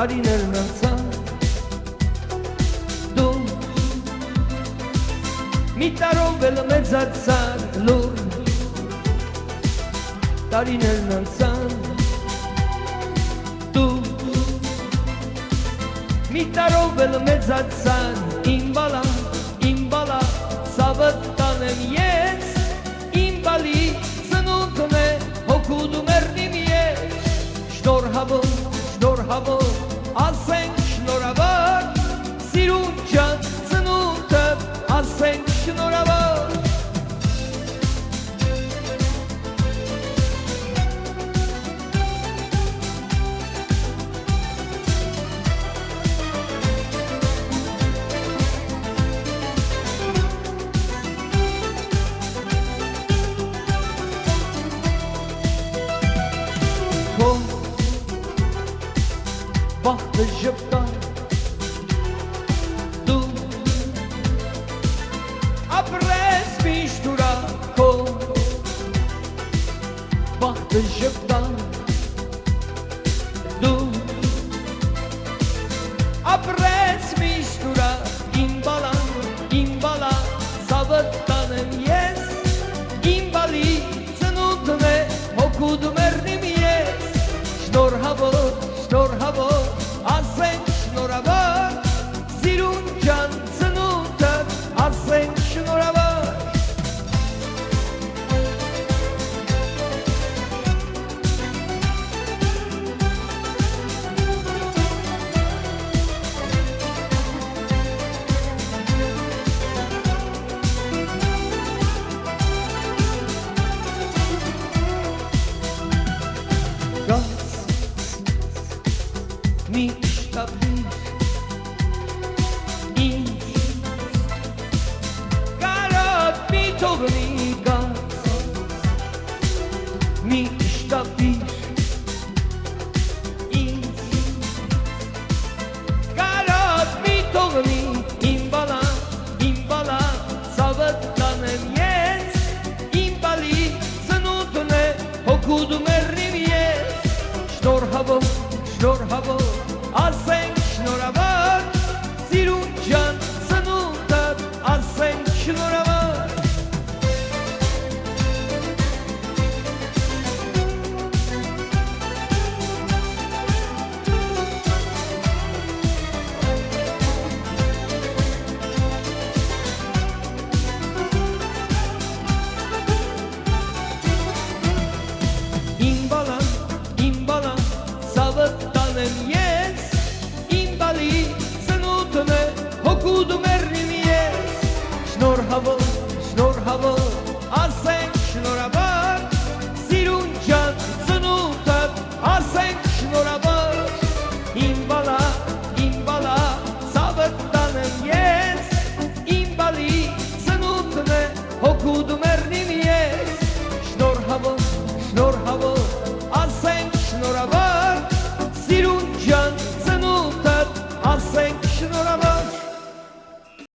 տարիներն անցան դու մի տարով էլ մեծացան լուր տարիներն անցան դու մի տարով էլ մեծացան իմ բալա սավը տանեմ ես իմ բալի ծնունդն է հոգուդ ու մեռնիմ ես շնորհավոր ասենք շնորհավոր սիրուն ջան ծնունդը ասենք շնորհավոր Բախտը ժպտան դու ապրես միշտ ուրախ բախտը ժպտան դու ապրես միշտ ուրախ իմ բալա սավը տանեմ ես իմ բալի ծնունդն է հոգուդ ու մեռնիմ ես շնորհավոր ասենք շնորհավոր սիրուն ջան ծնունդը ասենք շնորհավոր մի շտապիր ինձ կարոտ մի թողնի գաց մի շտապիր ինձ կարոտ մի թողնի իմ բալա սավը տանեմ ես իմ բալի ծնունդն է հոգուդ ու մեռնիմ ես շնորհավոր